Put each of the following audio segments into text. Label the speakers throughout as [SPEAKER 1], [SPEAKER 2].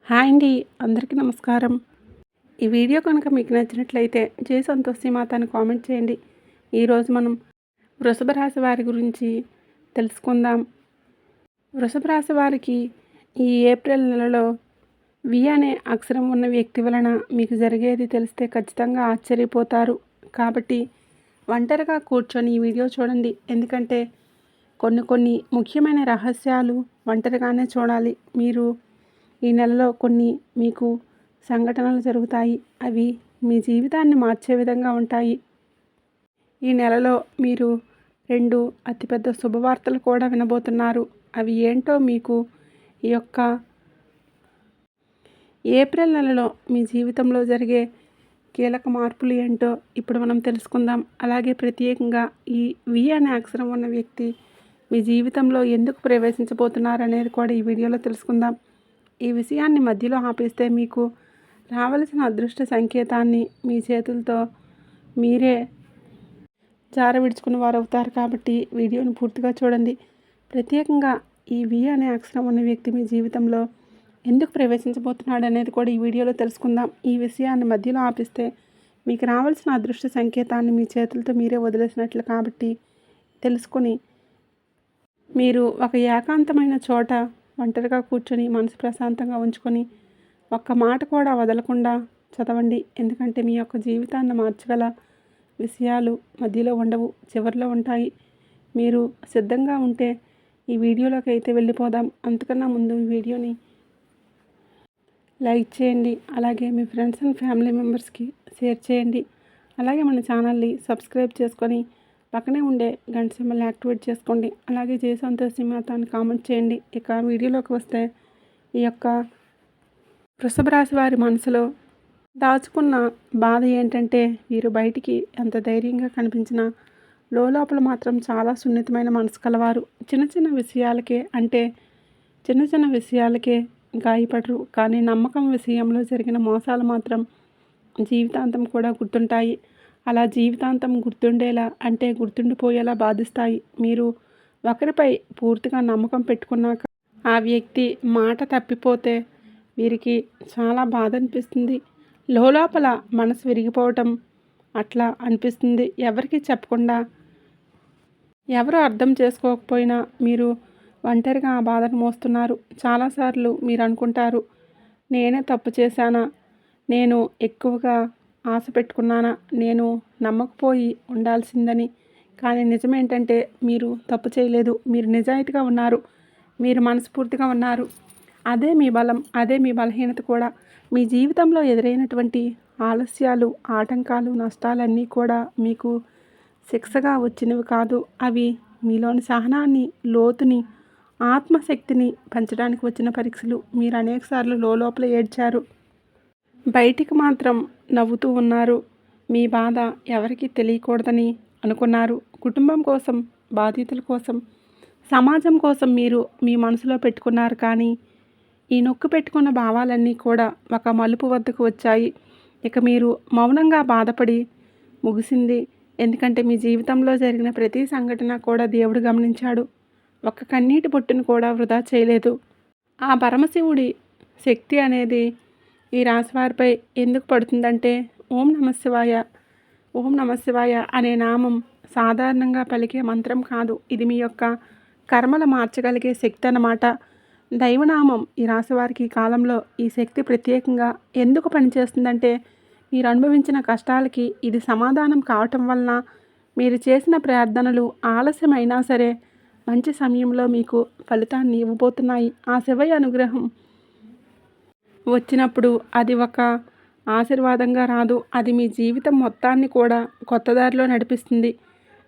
[SPEAKER 1] Hi అండి. అందరికీ నమస్కారం. ఈ వీడియో కనుక మీకు నచ్చినట్లయితే జై సంతోషి మాత అని కామెంట్ చేయండి. ఈరోజు మనం వృషభ రాశి వారి గురించి తెలుసుకుందాం. వృషభ రాశి వారికి ఈ ఏప్రిల్ నెలలో వి అనే అక్షరం ఉన్న వ్యక్తి వలన మీకు జరిగేది తెలిస్తే ఖచ్చితంగా ఆశ్చర్యపోతారు. కాబట్టి ఒంటరిగా కూర్చొని ఈ వీడియో చూడండి. ఎందుకంటే కొన్ని ముఖ్యమైన రహస్యాలు ఒంటరిగానే చూడాలి. మీరు ఈ నెలలో కొన్ని మీకు సంఘటనలు జరుగుతాయి. అవి మీ జీవితాన్ని మార్చే విధంగా ఉంటాయి. ఈ నెలలో మీరు 2 అతిపెద్ద శుభవార్తలు కూడా వినబోతున్నారు. అవి ఏంటో మీకు ఈ యొక్క ఏప్రిల్ నెలలో మీ జీవితంలో జరిగే కీలక మార్పులు ఏంటో ఇప్పుడు మనం తెలుసుకుందాం. అలాగే ప్రత్యేకంగా ఈ వి అనే అక్షరం ఉన్న వ్యక్తి మీ జీవితంలో ఎందుకు ప్రవేశించబోతున్నారు అనేది కూడా ఈ వీడియోలో తెలుసుకుందాం. ఈ విషయాన్ని మధ్యలో ఆపేస్తే మీకు రావలసిన అదృష్ట సంకేతాన్ని మీ చేతులతో మీరే జారవిడుచుకున్న వారు అవుతారు. కాబట్టి వీడియోని పూర్తిగా చూడండి. ప్రత్యేకంగా ఈ వి అనే అక్షరం ఉన్న వ్యక్తి మీ జీవితంలో ఎందుకు ప్రవేశించబోతున్నాడు అనేది కూడా ఈ వీడియోలో తెలుసుకుందాం. ఈ విషయాన్ని మధ్యలో ఆపిస్తే మీకు రావాల్సిన అదృష్ట సంకేతాన్ని మీ చేతులతో మీరే వదిలేసినట్లు. కాబట్టి తెలుసుకొని మీరు ఒక ఏకాంతమైన చోట ఒంటరిగా కూర్చొని మనసు ప్రశాంతంగా ఉంచుకొని ఒక్క మాట కూడా వదలకుండా చదవండి. ఎందుకంటే మీ యొక్క జీవితాన్ని మార్చగల విషయాలు మధ్యలో ఉండవు, చివరిలో ఉంటాయి. మీరు సిద్ధంగా ఉంటే ఈ వీడియోలోకి అయితే వెళ్ళిపోదాం. అంతకన్నా ముందు ఈ వీడియోని లైక్ చేయండి. అలాగే మీ ఫ్రెండ్స్ అండ్ ఫ్యామిలీ మెంబర్స్కి షేర్ చేయండి. అలాగే మన ఛానల్ని సబ్స్క్రైబ్ చేసుకొని పక్కనే ఉండే గంట సింబల్ యాక్టివేట్ చేసుకోండి. అలాగే జై సంతోషి మాత అని కామెంట్ చేయండి. ఇక వీడియోలోకి వస్తే ఈ యొక్క వృషభ రాశి వారి మనసులో దాచుకున్న బాధ ఏంటంటే వీరు బయటికి ఎంత ధైర్యంగా కనిపించినా లోపల మాత్రం చాలా సున్నితమైన మనసు కలవారు. చిన్న విషయాలకే గాయపడరు. కానీ నమ్మకం విషయంలో జరిగిన మోసాలు మాత్రం జీవితాంతం కూడా గుర్తుంటాయి. అలా జీవితాంతం గుర్తుండేలా అంటే గుర్తుండిపోయేలా బాధిస్తాయి. మీరు ఒకరిపై పూర్తిగా నమ్మకం పెట్టుకున్నాక ఆ వ్యక్తి మాట తప్పిపోతే వీరికి చాలా బాధ అనిపిస్తుంది. లోపల మనసు విరిగిపోవటం అట్లా అనిపిస్తుంది. ఎవరికి చెప్పకుండా ఎవరు అర్థం చేసుకోకపోయినా మీరు ఒంటరిగా ఆ బాధను మోస్తున్నారు. చాలాసార్లు మీరు అనుకుంటారు, నేనే తప్పు చేశానా, నేను ఎక్కువగా ఆశ పెట్టుకున్నానా, నేను నమ్మకపోయి ఉండాల్సిందని. కానీ నిజమేంటంటే మీరు తప్పు చేయలేదు. మీరు నిజాయితీగా ఉన్నారు. మీరు మనస్ఫూర్తిగా ఉన్నారు. అదే మీ బలం, అదే మీ బలహీనత కూడా. మీ జీవితంలో ఎదురైనటువంటి ఆలస్యాలు, ఆటంకాలు, నష్టాలన్నీ కూడా మీకు శిక్షగా వచ్చినవి కాదు. అవి మీలోని సహనాన్ని, లోతుని, ఆత్మశక్తిని పెంచడానికి వచ్చిన పరీక్షలు. మీరు అనేకసార్లు లోపల ఏడ్చారు, బయటికి మాత్రం నవ్వుతూ ఉన్నారు. మీ బాధ ఎవరికీ తెలియకూడదని అనుకున్నారు. కుటుంబం కోసం, బాధితుల కోసం, సమాజం కోసం మీరు మీ మనసులో పెట్టుకున్నారు. కానీ ఈ నొక్కు పెట్టుకున్న భావాలన్నీ కూడా ఒక మలుపు వద్దకు వచ్చాయి. ఇక మీరు మౌనంగా బాధపడి ముగిసింది. ఎందుకంటే మీ జీవితంలో జరిగిన ప్రతి సంఘటన కూడా దేవుడు గమనించాడు. ఒక్క కన్నీటి బొట్టును కూడా వృధా చేయలేదు. ఆ పరమశివుడి శక్తి అనేది ఈ రాశివారిపై ఎందుకు పడుతుందంటే ఓం నమఃశివాయ అనే నామం సాధారణంగా పలికే మంత్రం కాదు. ఇది మీ యొక్క కర్మలు మార్చగలిగే శక్తి అన్నమాట. దైవనామం. ఈ రాశివారికి ఈ కాలంలో ఈ శక్తి ప్రత్యేకంగా ఎందుకు పనిచేస్తుందంటే మీరు అనుభవించిన కష్టాలకి ఇది సమాధానం కావటం వలన మీరు చేసిన ప్రార్థనలు ఆలస్యమైనా సరే మంచి సమయంలో మీకు ఫలితాన్ని ఇవ్వబోతున్నాయి. ఆ శివయ్య అనుగ్రహం వచ్చినప్పుడు అది ఒక ఆశీర్వాదంగా రాదు, అది మీ జీవితం మొత్తాన్ని కూడా కొత్త దారిలో నడిపిస్తుంది.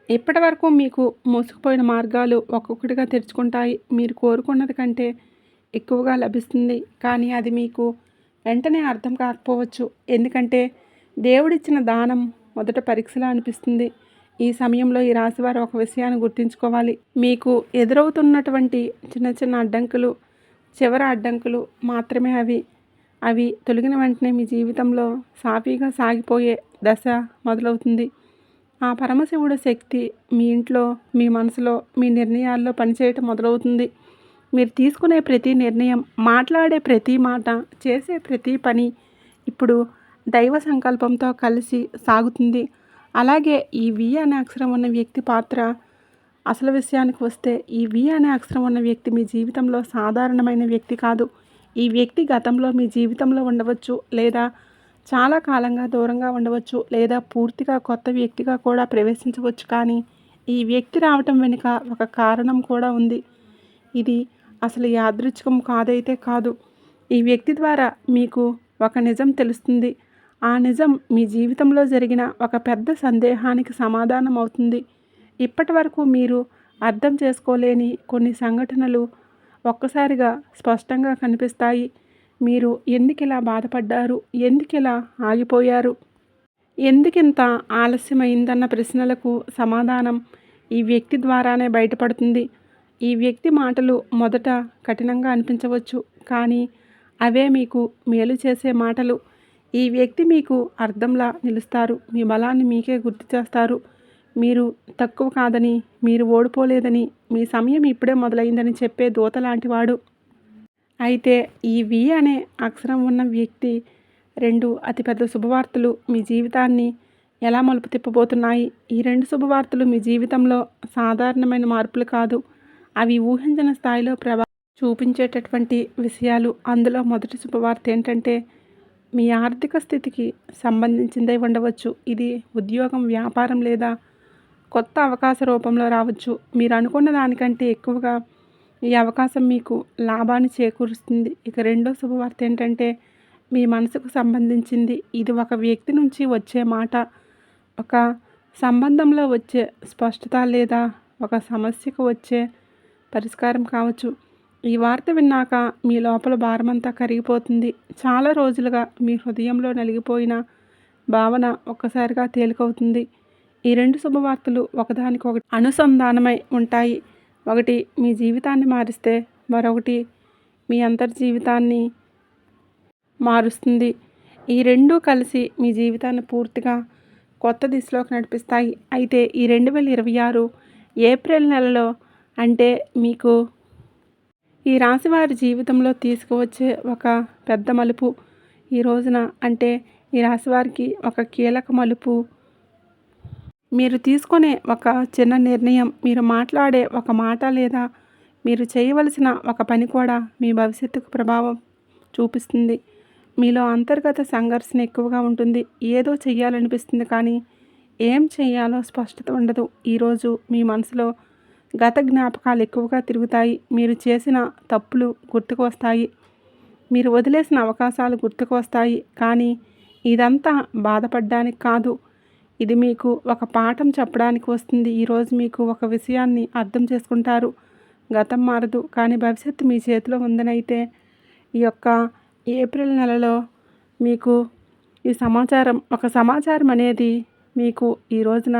[SPEAKER 1] ఇప్పటి వరకు మీకు మూసుకుపోయిన మార్గాలు ఒక్కొక్కటిగా తెరుచుకుంటాయి. మీరు కోరుకున్నది కంటే ఎక్కువగా లభిస్తుంది. కానీ అది మీకు వెంటనే అర్థం కాకపోవచ్చు. ఎందుకంటే దేవుడిచ్చిన దానం మొదట పరీక్షలా అనిపిస్తుంది. ఈ సమయంలో ఈ రాశివారు ఒక విషయాన్ని గుర్తుంచుకోవాలి. మీకు ఎదురవుతున్నటువంటి చిన్న అడ్డంకులు చివరి అడ్డంకులు మాత్రమే. అవి తొలగిన వెంటనే మీ జీవితంలో సాఫీగా సాగిపోయే దశ మొదలవుతుంది. ఆ పరమశివుడు శక్తి మీ ఇంట్లో, మీ మనసులో, మీ నిర్ణయాల్లో పనిచేయటం మొదలవుతుంది. మీరు తీసుకునే ప్రతి నిర్ణయం, మాట్లాడే ప్రతి మాట, చేసే ప్రతి పని ఇప్పుడు దైవ సంకల్పంతో కలిసి సాగుతుంది. అలాగే ఈ వి అనే అక్షరం ఉన్న వ్యక్తి పాత్ర, అసలు విషయానికి వస్తే ఈ వి అనే అక్షరం ఉన్న వ్యక్తి మీ జీవితంలో సాధారణమైన వ్యక్తి కాదు. ఈ వ్యక్తి గతంలో మీ జీవితంలో ఉండవచ్చు, లేదా చాలా కాలంగా దూరంగా ఉండవచ్చు, లేదా పూర్తిగా కొత్త వ్యక్తిగా కూడా ప్రవేశించవచ్చు. కానీ ఈ వ్యక్తి రావటం వెనుక ఒక కారణం కూడా ఉంది. ఇది అసలు యాదృచ్ఛికం కాదైతే కాదు. ఈ వ్యక్తి ద్వారా మీకు ఒక నిజం తెలుస్తుంది. ఆ నిజం మీ జీవితంలో జరిగిన ఒక పెద్ద సందేహానికి సమాధానం అవుతుంది. ఇప్పటి వరకు మీరు అర్థం చేసుకోలేని కొన్ని సంఘటనలు ఒక్కసారిగా స్పష్టంగా కనిపిస్తాయి. మీరు ఎందుకిలా బాధపడ్డారు, ఎందుకిలా ఆగిపోయారు, ఎందుకింత ఆలస్యమైందన్న ప్రశ్నలకు సమాధానం ఈ వ్యక్తి ద్వారానే బయటపడుతుంది. ఈ వ్యక్తి మాటలు మొదట కఠినంగా అనిపించవచ్చు, కానీ అవే మీకు మేలు చేసే మాటలు. ఈ వ్యక్తి మీకు అర్థంలా నిలుస్తారు. మీ బలాన్ని మీకే గుర్తు చేస్తారు. మీరు తక్కువ కాదని, మీరు ఓడిపోలేదని, మీ సమయం ఇప్పుడే మొదలైందని చెప్పే దూత లాంటివాడు. అయితే ఈ వి అనే అక్షరం ఉన్న వ్యక్తి 2 అతిపెద్ద శుభవార్తలు మీ జీవితాన్ని ఎలా మలుపు తిప్పబోతున్నాయి. ఈ 2 శుభవార్తలు మీ జీవితంలో సాధారణమైన మార్పులు కాదు. అవి ఊహించిన స్థాయిలో ప్రభావం చూపించేటటువంటి విషయాలు. అందులో మొదటి శుభవార్త ఏంటంటే, మీ ఆర్థిక స్థితికి సంబంధించిందై ఉండవచ్చు. ఇది ఉద్యోగం, వ్యాపారం లేదా కొత్త అవకాశ రూపంలో రావచ్చు. మీరు అనుకున్న దానికంటే ఎక్కువగా ఈ అవకాశం మీకు లాభాన్ని చేకూరుస్తుంది. ఇక రెండో శుభవార్త ఏంటంటే, మీ మనసుకు సంబంధించింది. ఇది ఒక వ్యక్తి నుంచి వచ్చే మాట, ఒక సంబంధంలో వచ్చే స్పష్టత, లేదా ఒక సమస్యకు వచ్చే పరిష్కారం కావచ్చు. ఈ వార్త విన్నాక మీ లోపల భారమంతా కరిగిపోతుంది. చాలా రోజులుగా మీ హృదయంలో నలిగిపోయిన భావన ఒక్కసారిగా తేలికవుతుంది. ఈ 2 శుభవార్తలు ఒకదానికొకటి అనుసంధానమై ఉంటాయి. ఒకటి మీ జీవితాన్ని మారిస్తే మరొకటి మీ అంతర్జీవితాన్ని మారుస్తుంది. ఈ 2 కలిసి మీ జీవితాన్ని పూర్తిగా కొత్త దిశలోకి నడిపిస్తాయి. అయితే ఈ 2026 ఏప్రిల్ నెలలో అంటే మీకు ఈ రాశి వారి జీవితంలో తీసుకువచ్చే ఒక పెద్ద మలుపు. ఈ రోజున అంటే ఈ రాశి వారికి ఒక కీలక మలుపు. మీరు తీసుకునే ఒక చిన్న నిర్ణయం, మీరు మాట్లాడే ఒక మాట, లేదా మీరు చేయవలసిన ఒక పని కూడా మీ భవిష్యత్తుకు ప్రభావం చూపిస్తుంది. మీలో అంతర్గత సంఘర్షణ ఎక్కువగా ఉంటుంది. ఏదో చెయ్యాలనిపిస్తుంది, కానీ ఏం చెయ్యాలో స్పష్టత ఉండదు. ఈరోజు మీ మనసులో గత జ్ఞాపకాలు ఎక్కువగా తిరుగుతాయి. మీరు చేసిన తప్పులు గుర్తుకు వస్తాయి. మీరు వదిలేసిన అవకాశాలు గుర్తుకు వస్తాయి. కానీ ఇదంతా బాధపడడానికి కాదు. ఇది మీకు ఒక పాఠం చెప్పడానికి వస్తుంది. ఈరోజు మీకు ఒక విషయాన్ని అర్థం చేసుకుంటారు. గతం మారదు, కానీ భవిష్యత్తు మీ చేతిలో ఉందనైతే ఈ యొక్క ఏప్రిల్ నెలలో మీకు ఈ సమాచారం అనేది మీకు ఈ రోజున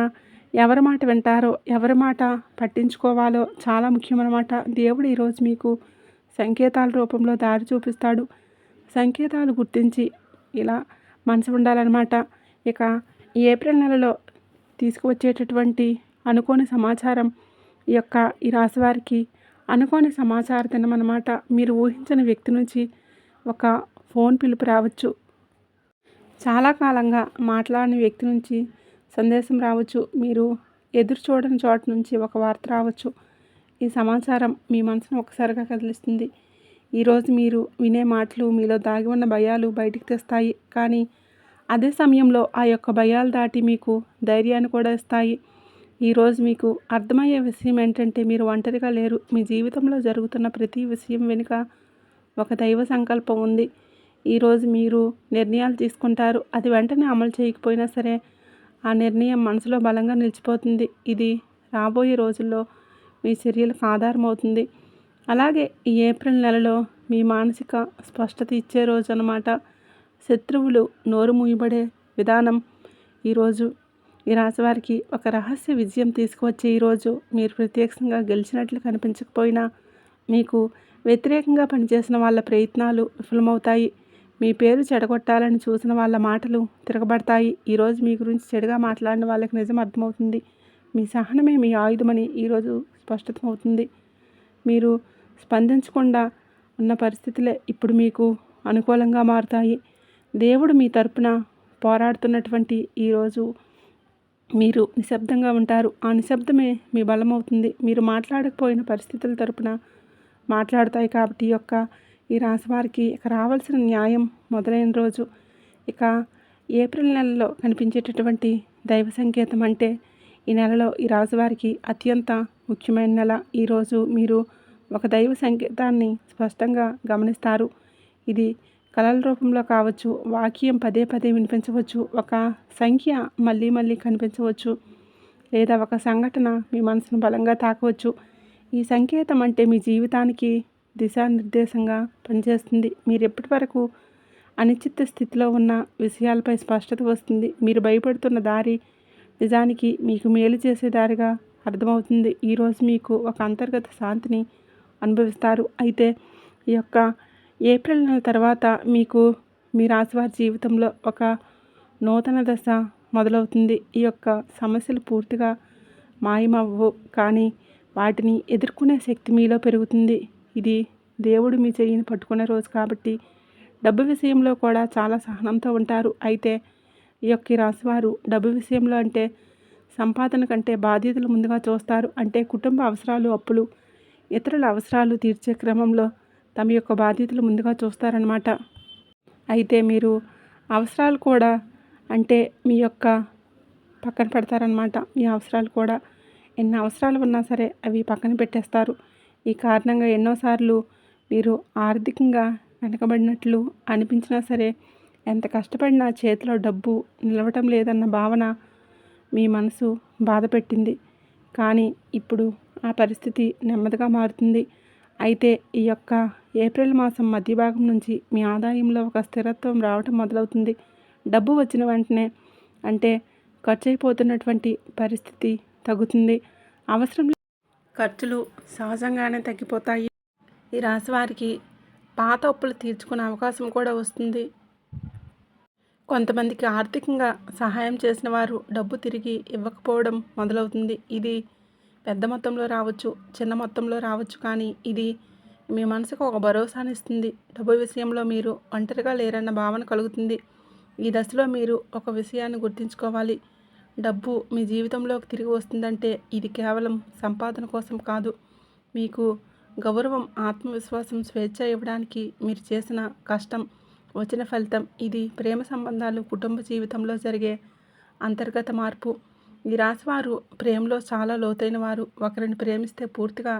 [SPEAKER 1] ఎవరి మాట వింటారో, ఎవరి మాట పట్టించుకోవాలో చాలా ముఖ్యమన్నమాట. దేవుడు ఈరోజు మీకు సంకేతాల రూపంలో దారి చూపిస్తాడు. సంకేతాలు గుర్తించి ఇలా మనసు ఉండాలన్నమాట. ఇక ఈ ఏప్రిల్ నెలలో తీసుకువచ్చేటటువంటి అనుకోని సమాచారం ఈ రాశి వారికి అనుకోని సమాచార దినమన్నమాట. మీరు ఊహించిన వ్యక్తి నుంచి ఒక ఫోన్ పిలుపు రావచ్చు. చాలా కాలంగా మాట్లాడని వ్యక్తి నుంచి సందేశం రావచ్చు. మీరు ఎదురు చూడని చోట నుంచి ఒక వార్త రావచ్చు. ఈ సమాచారం మీ మనసును ఒక్కసారిగా కదిలిస్తుంది. ఈరోజు మీరు వినే మాటలు మీలో దాగి ఉన్న భయాలు బయటికి తెస్తాయి. కానీ అదే సమయంలో ఆ యొక్క భయాలు దాటి మీకు ధైర్యాన్ని కూడా ఇస్తాయి. ఈరోజు మీకు అర్థమయ్యే విషయం ఏంటంటే, మీరు ఒంటరిగా లేరు. మీ జీవితంలో జరుగుతున్న ప్రతి విషయం వెనుక ఒక దైవ సంకల్పం ఉంది. ఈరోజు మీరు నిర్ణయాలు తీసుకుంటారు. అది వెంటనే అమలు చేయకపోయినా సరే ఆ నిర్ణయం మనసులో బలంగా నిలిచిపోతుంది. ఇది రాబోయే రోజుల్లో మీ చర్యలకు ఆధారం అవుతుంది. అలాగే ఈ ఏప్రిల్ నెలలో మీ మానసిక స్పష్టత ఇచ్చే రోజు అన్నమాట. శత్రువులు నోరు మూయబడే విధానం ఈరోజు ఈ రాశివారికి ఒక రహస్య విజయం తీసుకువచ్చే ఈరోజు. మీరు ప్రత్యక్షంగా గెలిచినట్లు కనిపించకపోయినా మీకు వ్యతిరేకంగా పనిచేసిన వాళ్ళ ప్రయత్నాలు విఫలమవుతాయి. మీ పేరు చెడగొట్టాలని చూసిన వాళ్ళ మాటలు తిరగబడతాయి. ఈరోజు మీ గురించి చెడుగా మాట్లాడిన వాళ్ళకి నిజం అర్థమవుతుంది. మీ సహనమే మీ ఆయుధమని ఈరోజు స్పష్టతమవుతుంది. మీరు స్పందించకుండా ఉన్న పరిస్థితులే ఇప్పుడు మీకు అనుకూలంగా మారుతాయి. దేవుడు మీ తరపున పోరాడుతున్నటువంటి ఈరోజు మీరు నిశ్శబ్దంగా ఉంటారు. ఆ నిశ్శబ్దమే మీ బలమవుతుంది. మీరు మాట్లాడకపోయిన పరిస్థితుల తరపున మాట్లాడతాయి. కాబట్టి ఈ రాశి వారికి ఇక రావాల్సిన న్యాయం మొదలైన రోజు. ఇక ఏప్రిల్ నెలలో కనిపించేటటువంటి దైవ సంకేతం అంటే ఈ నెలలో ఈ రాశి వారికి అత్యంత ముఖ్యమైన నెల. ఈరోజు మీరు ఒక దైవ సంకేతాన్ని స్పష్టంగా గమనిస్తారు. ఇది కలల రూపంలో కావచ్చు, వాక్యం పదే పదే వినిపించవచ్చు, ఒక సంఖ్య మళ్ళీ మళ్ళీ కనిపించవచ్చు, లేదా ఒక సంఘటన మీ మనసును బలంగా తాకవచ్చు. ఈ సంకేతం అంటే మీ జీవితానికి దిశానిర్దేశంగా పనిచేస్తుంది. మీరు ఎప్పటి వరకు అనిశ్చిత స్థితిలో ఉన్న విషయాలపై స్పష్టత వస్తుంది. మీరు భయపడుతున్న దారి నిజానికి మీకు మేలు చేసే దారిగా అర్థమవుతుంది. ఈరోజు మీకు ఒక అంతర్గత శాంతిని అనుభవిస్తారు. అయితే ఈ యొక్క ఏప్రిల్ నెల తర్వాత మీకు మీ రాశివారి జీవితంలో ఒక నూతన దశ మొదలవుతుంది. ఈ యొక్క సమస్యలు పూర్తిగా మాయమవ్వవు, కానీ వాటిని ఎదుర్కొనే శక్తి మీలో పెరుగుతుంది. ఇది దేవుడు మీ చెయ్యిని పట్టుకునే రోజు కాబట్టి డబ్బు విషయంలో కూడా చాలా సహనంతో ఉంటారు. అయితే ఈ రాశివారు డబ్బు విషయంలో అంటే సంపాదన కంటే బాధ్యతలు ముందుగా చూస్తారు. అంటే కుటుంబ అవసరాలు, అప్పులు, ఇతరుల అవసరాలు తీర్చే క్రమంలో తమ యొక్క బాధ్యతలు ముందుగా చూస్తారనమాట. అయితే మీరు అవసరాలు కూడా అంటే మీ యొక్క పక్కన పెడతారనమాట. మీ అవసరాలు కూడా ఎన్ని అవసరాలు ఉన్నా సరే అవి పక్కన పెట్టేస్తారు. ఈ కారణంగా ఎన్నోసార్లు మీరు ఆర్థికంగా వెనకబడినట్లు అనిపించినా సరే, ఎంత కష్టపడినా చేతిలో డబ్బు నిలవటం లేదన్న భావన మీ మనసు బాధ పెట్టింది. కానీ ఇప్పుడు ఆ పరిస్థితి నెమ్మదిగా మారుతుంది. అయితే ఈ ఏప్రిల్ మాసం మధ్య భాగం నుంచి మీ ఆదాయంలో ఒక స్థిరత్వం రావటం మొదలవుతుంది. డబ్బు వచ్చిన వెంటనే అంటే ఖర్చు అయిపోతున్నటువంటి పరిస్థితి తగ్గుతుంది. అవసరం ఖర్చులు సహజంగానే తగ్గిపోతాయి. ఈ రాశి వారికి పాత అప్పులు తీర్చుకునే అవకాశం కూడా వస్తుంది. కొంతమందికి ఆర్థికంగా సహాయం చేసిన వారు డబ్బు తిరిగి ఇవ్వకపోవడం మొదలవుతుంది. ఇది పెద్ద మొత్తంలో రావచ్చు, చిన్న మొత్తంలో రావచ్చు, కానీ ఇది మీ మనసుకు ఒక భరోసానిస్తుంది. డబ్బు విషయంలో మీరు ఒంటరిగా లేరన్న భావన కలుగుతుంది. ఈ దశలో మీరు ఒక విషయాన్ని గుర్తుంచుకోవాలి. డబ్బు మీ జీవితంలోకి తిరిగి వస్తుందంటే ఇది కేవలం సంపాదన కోసం కాదు. మీకు గౌరవం, ఆత్మవిశ్వాసం, స్వేచ్ఛ ఇవ్వడానికి మీరు చేసిన కష్టం వచ్చిన ఫలితం. ఇది ప్రేమ సంబంధాలు, కుటుంబ జీవితంలో జరిగే అంతర్గత మార్పు. ఈ రాశివారు ప్రేమలో చాలా లోతైన వారు. ఒకరిని ప్రేమిస్తే పూర్తిగా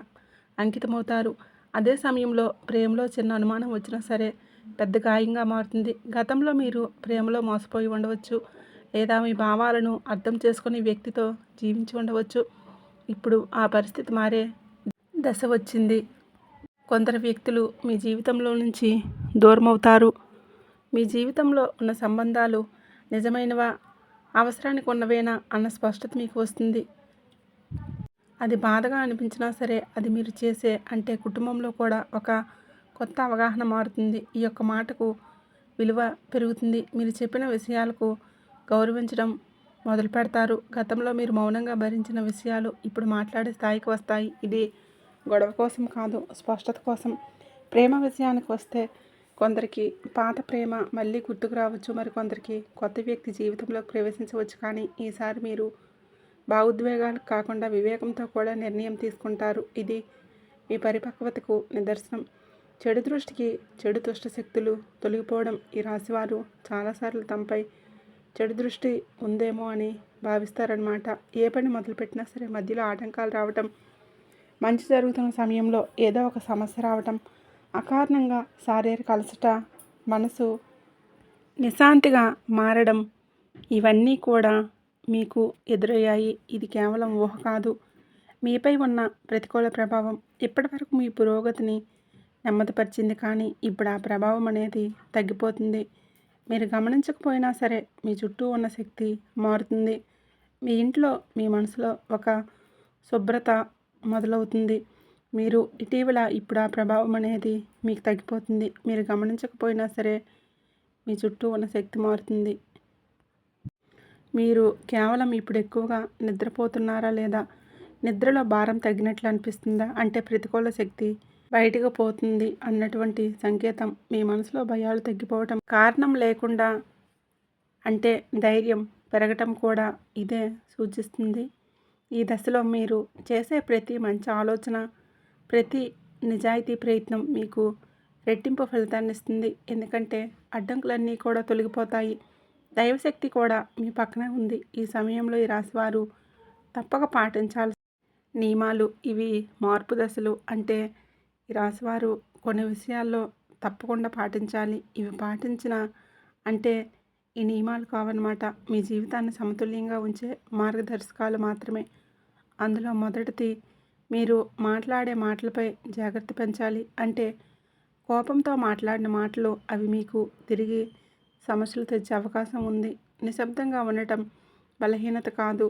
[SPEAKER 1] అంకితమవుతారు. అదే సమయంలో ప్రేమలో చిన్న అనుమానం వచ్చినా సరే పెద్ద గాయంగా మారుతుంది. గతంలో మీరు ప్రేమలో మోసపోయి ఉండవచ్చు, లేదా మీ భావాలను అర్థం చేసుకుని వ్యక్తితో జీవించి ఉండవచ్చు. ఇప్పుడు ఆ పరిస్థితి మారే దశ వచ్చింది. కొందరు వ్యక్తులు మీ జీవితంలో నుంచి దూరం అవుతారు. మీ జీవితంలో ఉన్న సంబంధాలు నిజమైనవా, అవసరానికి ఉన్నవేనా అన్న స్పష్టత మీకు వస్తుంది. అది బాధగా అనిపించినా సరే అది మీరు చేసే అంటే కుటుంబంలో కూడా ఒక కొత్త అవగాహన మారుతుంది. ఈ మాటకు విలువ పెరుగుతుంది. మీరు చెప్పిన విషయాలకు గౌరవించడం మొదలు పెడతారు. గతంలో మీరు మౌనంగా భరించిన విషయాలు ఇప్పుడు మాట్లాడే స్థాయికి వస్తాయి. ఇది గొడవ కోసం కాదు, స్పష్టత కోసం. ప్రేమ విషయానికి వస్తే కొందరికి పాత ప్రేమ మళ్ళీ గుర్తుకు రావచ్చు, మరి కొందరికి కొత్త వ్యక్తి జీవితంలోకి ప్రవేశించవచ్చు. కానీ ఈసారి మీరు భావోద్వేగాలు కాకుండా వివేకంతో కూడా నిర్ణయం తీసుకుంటారు. ఇది మీ పరిపక్వతకు నిదర్శనం. చెడు దృష్టికి చెడు దుష్ట శక్తులు తొలగిపోవడం. ఈ రాశివారు చాలాసార్లు తమపై చెడు దృష్టి ఉందేమో అని భావిస్తారనమాట. ఏ పని మొదలుపెట్టినా సరే మధ్యలో ఆటంకాలు రావటం, మంచి జరుగుతున్న సమయంలో ఏదో ఒక సమస్య రావటం, అకారణంగా శారీరక అలసట, మనసు నిశాంతిగా మారడం, ఇవన్నీ కూడా మీకు ఎదురయ్యాయి. ఇది కేవలం ఊహ కాదు, మీపై ఉన్న ప్రతికూల ప్రభావం. ఇప్పటివరకు మీ పురోగతిని నెమ్మదిపరిచింది, కానీ ఇప్పుడు ఆ ప్రభావం అనేది తగ్గిపోతుంది. మీరు గమనించకపోయినా సరే మీ చుట్టూ ఉన్న శక్తి మారుతుంది. మీ ఇంట్లో, మీ మనసులో ఒక శుభ్రత మొదలవుతుంది. మీరు ఇటీవల ఇప్పుడు ఆ ప్రభావం అనేది మీకు తగ్గిపోతుంది. మీరు గమనించకపోయినా సరే మీ చుట్టూ ఉన్న శక్తి మారుతుంది. మీరు కేవలం ఇప్పుడు ఎక్కువగా నిద్రపోతున్నారా, లేదా నిద్రలో భారం తగ్గినట్లు అనిపిస్తుందా? అంటే ప్రతికూల శక్తి బయటకు పోతుంది అన్నటువంటి సంకేతం. మీ మనసులో భయాలు తగ్గిపోవటం, కారణం లేకుండా అంటే ధైర్యం పెరగటం కూడా ఇదే సూచిస్తుంది. ఈ దశలో మీరు చేసే ప్రతి మంచి ఆలోచన, ప్రతి నిజాయితీ ప్రయత్నం మీకు రెట్టింపు ఫలితాన్ని ఇస్తుంది. ఎందుకంటే అడ్డంకులన్నీ కూడా తొలగిపోతాయి. దైవశక్తి కూడా మీ పక్కనే ఉంది. ఈ సమయంలో ఈ రాశివారు తప్పక పాటించాల్సిన నియమాలు ఇవి. మార్పు దశలు అంటే ఈ రాశివారు కొన్ని విషయాల్లో తప్పకుండా పాటించాలి. ఇవి పాటించిన అంటే ఈ నియమాలు కావన్నమాట. మీ జీవితాన్ని సమతుల్యంగా ఉంచే మార్గదర్శకాలు మాత్రమే. అందులో మొదటిది, మీరు మాట్లాడే మాటలపై జాగ్రత్త పెంచాలి. అంటే కోపంతో మాట్లాడిన మాటలు అవి మీకు తిరిగి సమస్యలు తెచ్చే అవకాశం ఉంది. నిశ్శబ్దంగా ఉండటం బలహీనత కాదు,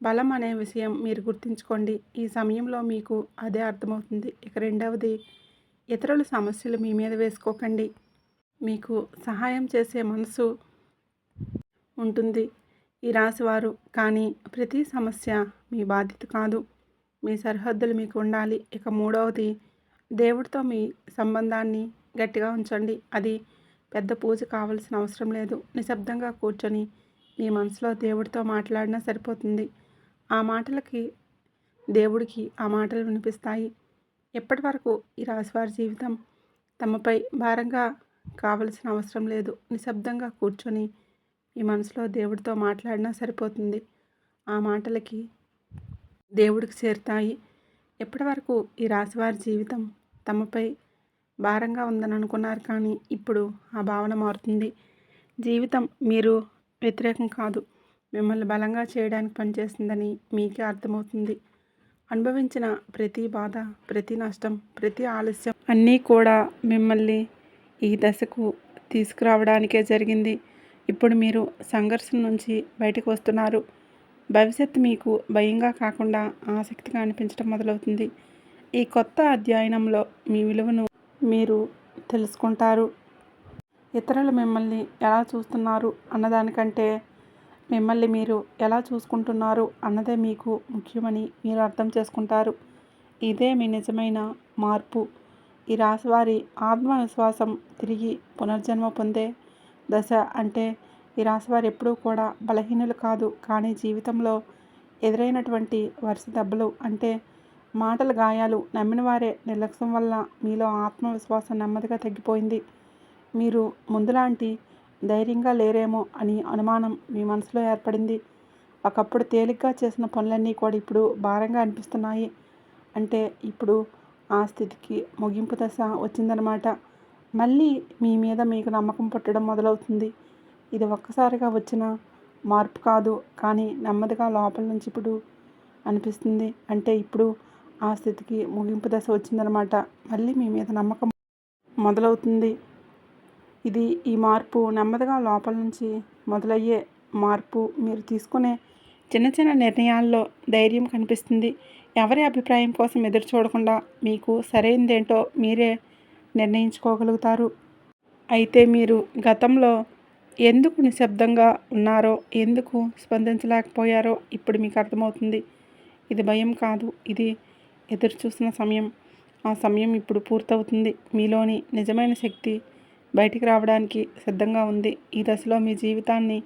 [SPEAKER 1] బలం అనే విషయం మీరు గుర్తుంచుకోండి. ఈ సమయంలో మీకు అదే అర్థమవుతుంది. ఇక రెండవది, ఇతరుల సమస్యలు మీ మీద వేసుకోకండి. మీకు సహాయం చేసే మనసు ఉంటుంది ఈ రాశివారు, కానీ ప్రతి సమస్య మీ బాధ్యత కాదు. మీ సరిహద్దులు మీకు ఉండాలి. ఇక మూడవది, దేవుడితో మీ సంబంధాన్ని గట్టిగా ఉంచండి. అది పెద్ద పూజ కావాల్సిన అవసరం లేదు. నిశ్శబ్దంగా కూర్చొని మీ మనసులో దేవుడితో మాట్లాడినా సరిపోతుంది. ఆ మాటలకి దేవుడికి ఆ మాటలు వినిపిస్తాయి. ఎప్పటి వరకు ఈ రాశివారి జీవితం తమపై భారంగా కావలసిన అవసరం లేదు. నిశ్శబ్దంగా కూర్చొని మీ మనసులో దేవుడితో మాట్లాడినా సరిపోతుంది. ఆ మాటలకి దేవుడికి చేరుతాయి. ఎప్పటి వరకు ఈ రాశివారి జీవితం తమపై భారంగా ఉందని అనుకున్నారు, కానీ ఇప్పుడు ఆ భావన మారుతుంది. జీవితం మీరు వ్యతిరేకం కాదు, మిమ్మల్ని బలంగా చేయడానికి పనిచేస్తుందని మీకే అర్థమవుతుంది. అనుభవించిన ప్రతి బాధ, ప్రతి నష్టం, ప్రతి ఆలస్యం అన్నీ కూడా మిమ్మల్ని ఈ దశకు తీసుకురావడానికే జరిగింది. ఇప్పుడు మీరు సంఘర్షణ నుంచి బయటకు వస్తున్నారు. భవిష్యత్తు మీకు భయంగా కాకుండా ఆసక్తిగా అనిపించడం మొదలవుతుంది. ఈ కొత్త అధ్యయనంలో మీ విలువను మీరు తెలుసుకుంటారు. ఇతరులు మిమ్మల్ని ఎలా చూస్తున్నారు అన్నదానికంటే మిమ్మల్ని మీరు ఎలా చూసుకుంటున్నారు అన్నదే మీకు ముఖ్యమని మీరు అర్థం చేసుకుంటారు. ఇదే మీ నిజమైన మార్పు. ఈ రాశివారి ఆత్మవిశ్వాసం తిరిగి పునర్జన్మ పొందే దశ. అంటే ఈ రాశివారు ఎప్పుడూ కూడా బలహీనులు కాదు, కానీ జీవితంలో ఎదురైనటువంటి వరుస దెబ్బలు అంటే మాటల గాయాలు, నమ్మిన వారే నిర్లక్ష్యం వల్ల మీలో ఆత్మవిశ్వాసం నెమ్మదిగా తగ్గిపోయింది. మీరు ముందులాంటి ధైర్యంగా లేరేమో అని అనుమానం మీ మనసులో ఏర్పడింది. ఒకప్పుడు తేలిగ్గా చేసిన పనులన్నీ కూడా ఇప్పుడు భారంగా అనిపిస్తున్నాయి. అంటే ఇప్పుడు ఆ స్థితికి ముగింపు దశ వచ్చిందనమాట. మళ్ళీ మీ మీద మీకు నమ్మకం పుట్టడం మొదలవుతుంది. ఇది ఒక్కసారిగా వచ్చిన మార్పు కాదు, కానీ నెమ్మదిగా లోపల నుంచి ఇప్పుడు అనిపిస్తుంది. అంటే ఇప్పుడు ఆ స్థితికి ముగింపు దశ వచ్చిందనమాట. మళ్ళీ మీ మీద నమ్మకం మొదలవుతుంది. ఈ మార్పు నెమ్మదిగా లోపల నుంచి మొదలయ్యే మార్పు. మీరు తీసుకునే చిన్న చిన్న నిర్ణయాల్లో ధైర్యం కనిపిస్తుంది. ఎవరి అభిప్రాయం కోసం ఎదురు చూడకుండా మీకు సరైనదేంటో మీరే నిర్ణయించుకోగలుగుతారు. అయితే మీరు గతంలో ఎందుకు నిశ్శబ్దంగా ఉన్నారో, ఎందుకు స్పందించలేకపోయారో ఇప్పుడు మీకు అర్థమవుతుంది. ఇది భయం కాదు, ఇది ఎదురు చూసిన సమయం. ఆ సమయం ఇప్పుడు పూర్తవుతుంది. మీలోని నిజమైన శక్తి బయటికి రావడానికి సిద్ధంగా ఉంది. ఈ దశలో మీ జీవితాన్ని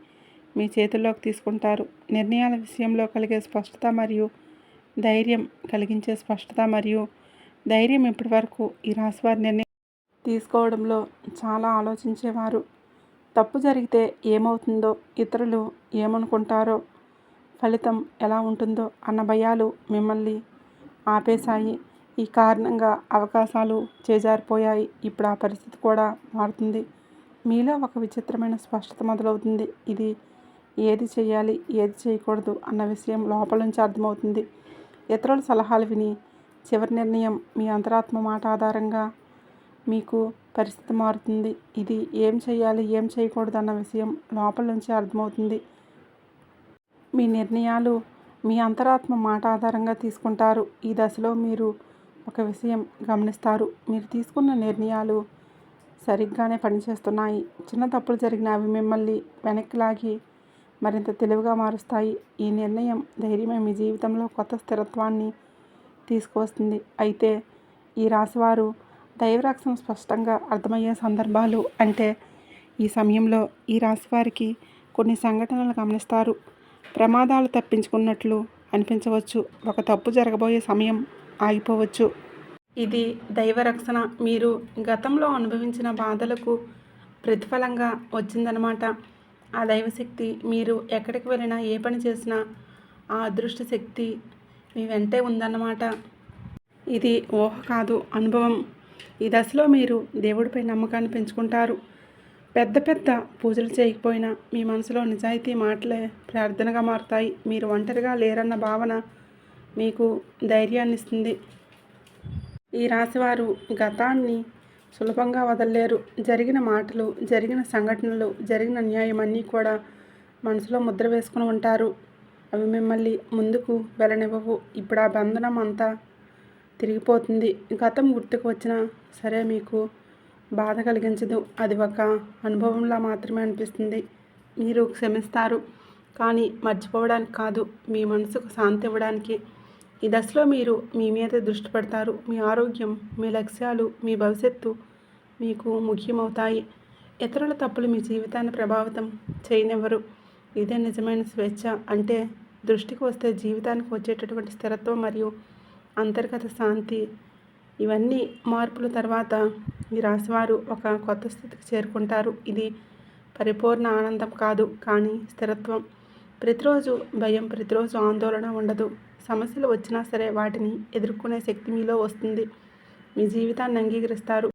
[SPEAKER 1] మీ చేతుల్లోకి తీసుకుంటారు. నిర్ణయాల విషయంలో కలిగే స్పష్టత మరియు ధైర్యం కలిగించే స్పష్టత మరియు ధైర్యం. ఇప్పటి వరకు ఈ రాశివారి నిర్ణయం తీసుకోవడంలో చాలా ఆలోచించేవారు. తప్పు జరిగితే ఏమవుతుందో, ఇతరులు ఏమనుకుంటారో, ఫలితం ఎలా ఉంటుందో అన్న భయాలు మిమ్మల్ని ఆపేశాయి. ఈ కారణంగా అవకాశాలు చేజారిపోయాయి. ఇప్పుడు ఆ పరిస్థితి కూడా మారుతుంది. మీలో ఒక విచిత్రమైన స్పష్టత మొదలవుతుంది. ఇది ఏది చేయాలి, ఏది చేయకూడదు అన్న విషయం లోపల నుంచి అర్థమవుతుంది. ఇతరుల సలహాలు విని చివరి నిర్ణయం మీ అంతరాత్మ మాట ఆధారంగా మీకు పరిస్థితి మారుతుంది. ఇది ఏం చేయాలి, ఏం చేయకూడదు అన్న విషయం లోపల నుంచి అర్థమవుతుంది. మీ నిర్ణయాలు మీ అంతరాత్మ మాట ఆధారంగా తీసుకుంటారు. ఈ దశలో మీరు ఒక విషయం గమనిస్తారు. మీరు తీసుకున్న నిర్ణయాలు సరిగ్గానే పనిచేస్తున్నాయి. చిన్న తప్పులు జరిగిన అవి మిమ్మల్ని వెనక్కి లాగి మరింత తెలివిగా మారుస్తాయి. ఈ నిర్ణయం ధైర్యమే మీ జీవితంలో కొత్త స్థిరత్వాన్ని తీసుకువస్తుంది. అయితే ఈ రాశివారు దైవరక్షణ స్పష్టంగా అర్థమయ్యే సందర్భాలు అంటే ఈ సమయంలో ఈ రాశి వారికి కొన్ని సంఘటనలు గమనిస్తారు. ప్రమాదాలు తప్పించుకున్నట్లు అనిపించవచ్చు. ఒక తప్పు జరగబోయే సమయం ఆగిపోవచ్చు. ఇది దైవరక్షణ. మీరు గతంలో అనుభవించిన బాధలకు ప్రతిఫలంగా వచ్చిందనమాట. ఆ దైవశక్తి మీరు ఎక్కడికి వెళ్ళినా ఏ పని చేసినా ఆ అదృష్ట శక్తి మీ వెంటే ఉందన్నమాట. ఇది ఊహ కాదు, అనుభవం. ఈ దశలో మీరు దేవుడిపై నమ్మకాన్ని పెంచుకుంటారు. పెద్ద పెద్ద పూజలు చేయకపోయినా మీ మనసులో నిజాయితీ మాటలే ప్రార్థనగా మారుతాయి. మీరు ఒంటరిగా లేరన్న భావన మీకు ధైర్యాన్ని ఇస్తుంది. ఈ రాశివారు గతాన్ని సులభంగా వదలలేరు. జరిగిన మాటలు, జరిగిన సంఘటనలు, జరిగిన న్యాయం అన్నీ కూడా మనసులో ముద్ర వేసుకుని ఉంటారు. అవి మిమ్మల్ని ముందుకు వెళ్ళనివ్వవు. ఇప్పుడు ఆ బంధనం అంతా తిరిగిపోతుంది. గతం గుర్తుకు వచ్చినా సరే మీకు బాధ కలిగించదు. అది ఒక అనుభవంలా మాత్రమే అనిపిస్తుంది. మీరు క్షమిస్తారు, కానీ మర్చిపోవడానికి కాదు, మీ మనసుకు శాంతి ఇవ్వడానికి. ఈ దశలో మీరు మీ మీద దృష్టి పెడతారు. మీ ఆరోగ్యం, మీ లక్ష్యాలు, మీ భవిష్యత్తు మీకు ముఖ్యమవుతాయి. ఇతరుల తప్పులు మీ జీవితాన్ని ప్రభావితం చేయనివ్వరు. ఇదే నిజమైన స్వేచ్ఛ. అంటే దృష్టికి వస్తే జీవితానికి వచ్చేటటువంటి స్థిరత్వం మరియు అంతర్గత శాంతి. ఇవన్నీ మార్పుల తర్వాత ఈ రాశివారు ఒక కొత్త స్థితికి చేరుకుంటారు. ఇది పరిపూర్ణ ఆనందం కాదు, కానీ స్థిరత్వం. ప్రతిరోజు భయం, ప్రతిరోజు ఆందోళన ఉండదు. సమస్యలు వచ్చినా సరే వాటిని ఎదుర్కొనే శక్తి మీలో వస్తుంది. మీ జీవితాన్ని అంగీకరిస్తారు.